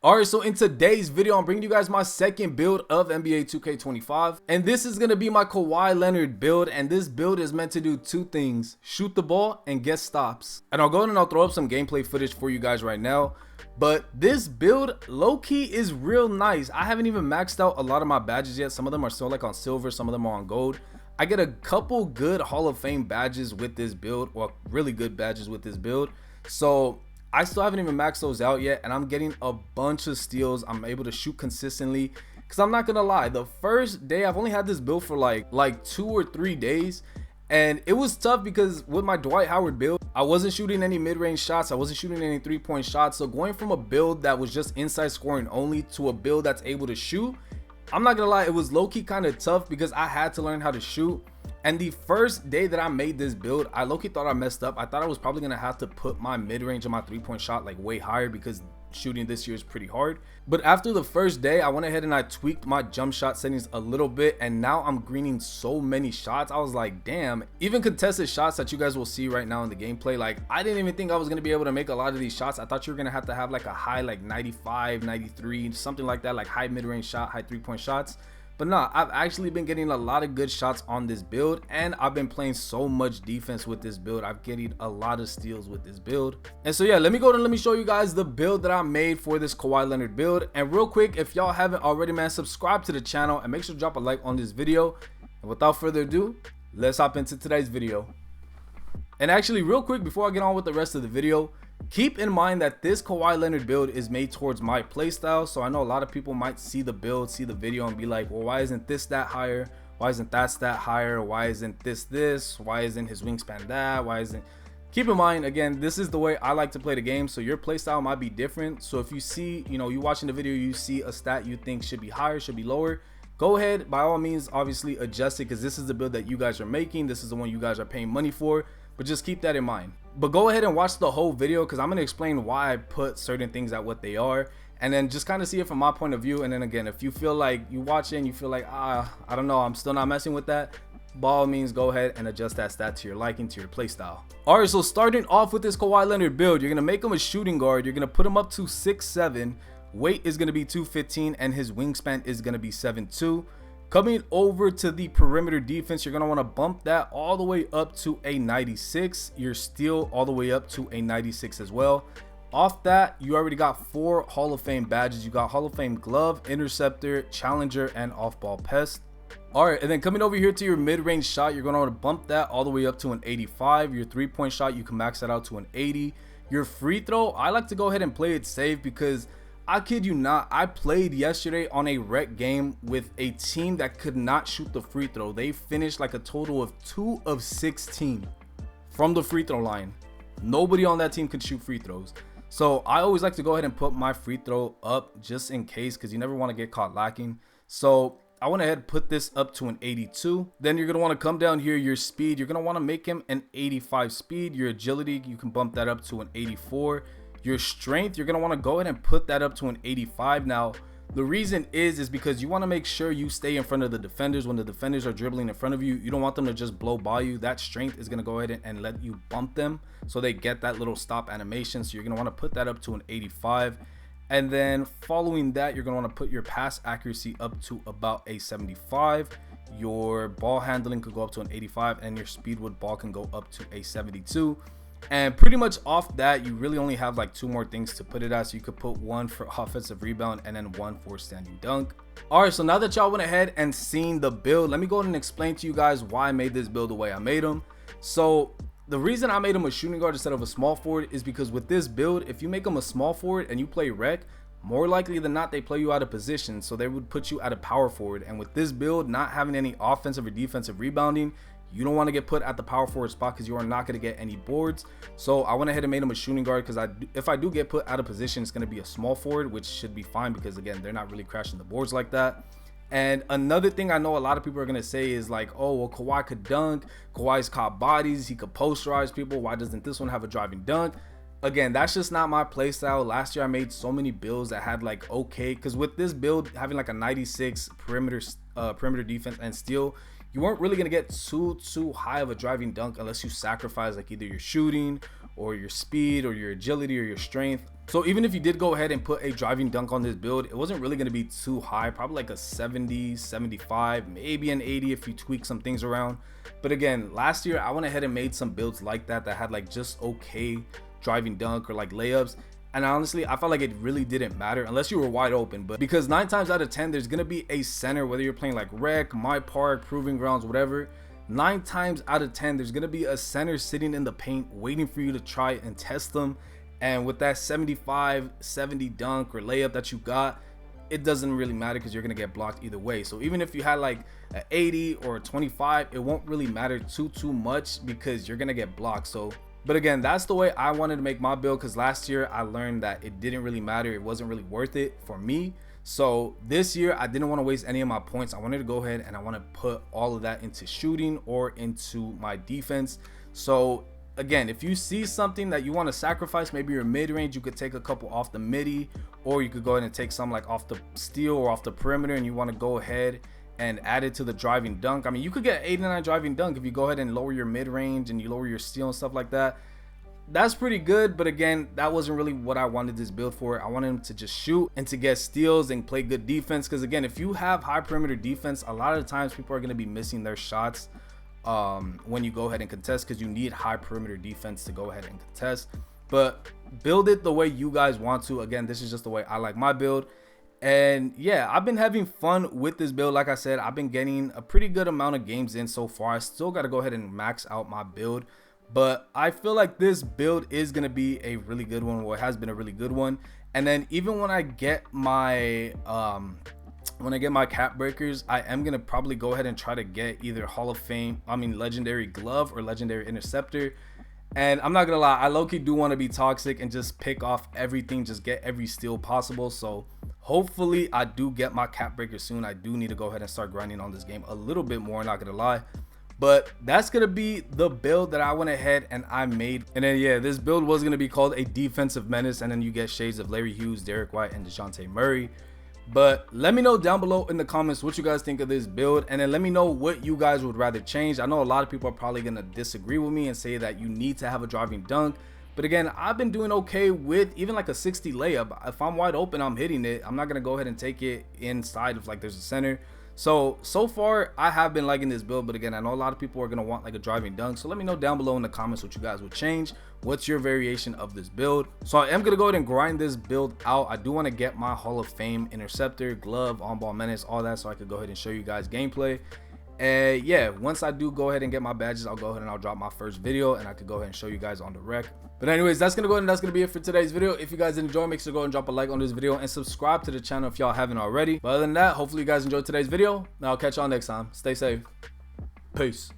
Alright, so in today's video, I'm bringing you guys my second build of NBA 2K25. And this is going to be my Kawhi Leonard build. And this build is meant to do two things: shoot the ball and get stops. And I'll go ahead and I'll throw up some gameplay footage for you guys right now. But this build, low-key, is real nice. I haven't even maxed out a lot of my badges yet. Some of them are still like on silver, some of them are on gold. I get a couple good Hall of Fame badges with this build, or really good badges with this build. So I still haven't even maxed those out yet, and I'm getting a bunch of steals. I'm able to shoot consistently, because I'm not gonna lie, the first day I've only had this build for like 2 or 3 days, and it was tough because with my Dwight Howard build, I wasn't shooting any mid-range shots, I wasn't shooting any 3-point shots. So going from a build that was just inside scoring only to a build that's able to shoot, I'm not gonna lie, it was low-key kind of tough because I had to learn how to shoot. And the first day that I made this build, I low-key thought I messed up. I thought I was probably gonna have to put my mid-range of my 3-point shot like way higher, because shooting this year is pretty hard. But after the first day, I went ahead and I tweaked my jump shot settings a little bit, and now I'm greening so many shots. I was like, damn, even contested shots that you guys will see right now in the gameplay, like I didn't even think I was gonna be able to make a lot of these shots. I thought you were gonna have to have like a high like 95, 93, something like that, like high mid-range shot, high 3-point shots. But nah, I've actually been getting a lot of good shots on this build, and I've been playing so much defense with this build. I'm getting a lot of steals with this build. And so yeah, let me go and let me show you guys the build that I made for this Kawhi Leonard build. And real quick, if y'all haven't already, man, subscribe to the channel and make sure to drop a like on this video. And without further ado, let's hop into today's video. And actually, real quick, before I get on with the rest of the video, keep in mind that this Kawhi Leonard build is made towards my playstyle. So I know a lot of people might see the build, see the video, and be like, well, why isn't this that higher? Why isn't that stat higher? Why isn't this? Why isn't his wingspan that? Why isn't... Keep in mind, again, this is the way I like to play the game, so your playstyle might be different. So if you see, you watching the video, you see a stat you think should be higher, should be lower, go ahead, by all means, obviously adjust it, because this is the build that you guys are making. This is the one you guys are paying money for. But just keep that in mind. But go ahead and watch the whole video, because I'm going to explain why I put certain things at what they are, and then just kind of see it from my point of view. And then again, if you feel like you watch it and you feel like, I don't know, I'm still not messing with that, by all means, go ahead and adjust that stat to your liking, to your play style. Alright, so starting off with this Kawhi Leonard build, you're going to make him a shooting guard. You're going to put him up to 6'7", weight is going to be 215, and his wingspan is going to be 7'2". Coming over to the perimeter defense, you're going to want to bump that all the way up to a 96. Your steal all the way up to a 96 as well. Off that, you already got 4 Hall of Fame badges. You got Hall of Fame glove, interceptor, challenger, and off-ball pest. Alright, and then coming over here to your mid-range shot, you're going to want to bump that all the way up to an 85. Your 3-point shot, you can max that out to an 80. Your free throw, I like to go ahead and play it safe, because I kid you not, I played yesterday on a rec game with a team that could not shoot the free throw. They finished like a total of 2 of 16 from the free throw line. Nobody on that team could shoot free throws. So I always like to go ahead and put my free throw up just in case, because you never want to get caught lacking. So I went ahead and put this up to an 82. Then you're going to want to come down here, your speed. You're going to want to make him an 85 speed. Your agility, you can bump that up to an 84. Your strength, you're going to want to go ahead and put that up to an 85. Now, the reason is because you want to make sure you stay in front of the defenders. When the defenders are dribbling in front of you, you don't want them to just blow by you. That strength is going to go ahead and let you bump them, so they get that little stop animation. So you're going to want to put that up to an 85. And then following that, you're going to want to put your pass accuracy up to about a 75. Your ball handling could go up to an 85, and your speed with ball can go up to a 72. And pretty much off that, you really only have like 2 more things to put it at. So you could put 1 for offensive rebound and then 1 for standing dunk. Alright, so now that y'all went ahead and seen the build, let me go ahead and explain to you guys why I made this build the way I made him. So the reason I made him a shooting guard instead of a small forward is because with this build, if you make him a small forward and you play rec, more likely than not, they play you out of position, so they would put you at a power forward. And with this build, not having any offensive or defensive rebounding, you don't want to get put at the power forward spot, because you are not going to get any boards. So I went ahead and made him a shooting guard, because if I do get put out of position, it's going to be a small forward, which should be fine, because again, they're not really crashing the boards like that. And another thing I know a lot of people are going to say is like, oh, well, Kawhi could dunk, Kawhi's caught bodies, he could posterize people, why doesn't this one have a driving dunk? Again, that's just not my play style. Last year I made so many builds that had like, okay, because with this build having like a 96 perimeter defense and steal, you weren't really going to get too high of a driving dunk unless you sacrifice like either your shooting or your speed or your agility or your strength. So even if you did go ahead and put a driving dunk on this build, it wasn't really going to be too high, probably like a 70, 75, maybe an 80 if you tweak some things around. But again, last year I went ahead and made some builds like that had like just okay driving dunk or like layups. And honestly, I felt like it really didn't matter unless you were wide open. But because 9 times out of 10, there's going to be a center, whether you're playing like Rec, My Park, Proving Grounds, whatever. 9 times out of 10, there's going to be a center sitting in the paint waiting for you to try and test them. And with that 75, 70 dunk or layup that you got, it doesn't really matter because you're going to get blocked either way. So even if you had like an 80 or a 25, it won't really matter too much because you're going to get blocked. So, but again, that's the way I wanted to make my build, because last year I learned that it didn't really matter. It wasn't really worth it for me. So this year I didn't want to waste any of my points. I wanted to go ahead and I want to put all of that into shooting or into my defense. So again, if you see something that you want to sacrifice, maybe your mid-range, you could take a couple off the midi, or you could go ahead and take some like off the steal or off the perimeter, and you want to go ahead and add it to the driving dunk. I mean, you could get 89 driving dunk if you go ahead and lower your mid-range and you lower your steal and stuff like that. That's pretty good, but again, that wasn't really what I wanted this build for. I wanted him to just shoot and to get steals and play good defense, because again, if you have high perimeter defense, a lot of the times people are going to be missing their shots when you go ahead and contest, because you need high perimeter defense to go ahead and contest. But build it the way you guys want to. Again, this is just the way I like my build. And yeah, I've been having fun with this build. Like I said, I've been getting a pretty good amount of games in so far. I still got to go ahead and max out my build, but I feel like this build is going to be a really good one, or it has been a really good one. And then even when I get my cap breakers, I am going to probably go ahead and try to get either legendary glove or legendary interceptor. And I'm not gonna lie, I low-key do want to be toxic and just pick off everything, just get every steal possible. So hopefully I do get my cap breaker soon. I do need to go ahead and start grinding on this game a little bit more, not gonna lie. But that's gonna be the build that I went ahead and I made. And then yeah, this build was gonna be called a defensive menace, and then you get shades of Larry Hughes, Derek White, and DeJounte Murray. But let me know down below in the comments what you guys think of this build, and then let me know what you guys would rather change. I know a lot of people are probably gonna disagree with me and say that you need to have a driving dunk, but again, I've been doing okay with even like a 60 layup. If I'm wide open, I'm hitting it. I'm not gonna go ahead and take it inside of like there's a center. So far I have been liking this build, but again, I know a lot of people are gonna want like a driving dunk. So let me know down below in the comments what you guys would change. What's your variation of this build? So I am gonna go ahead and grind this build out. I do want to get my Hall of Fame interceptor, glove, on-ball menace, all that, so I could go ahead and show you guys gameplay. And yeah, once I do go ahead and get my badges, I'll go ahead and I'll drop my first video, and I could go ahead and show you guys on the rec. But anyways, that's gonna go ahead and that's gonna be it for today's video. If you guys did enjoy, make sure to go and drop a like on this video and subscribe to the channel if y'all haven't already. But other than that, hopefully you guys enjoyed today's video, and I'll catch y'all next time. Stay safe. Peace.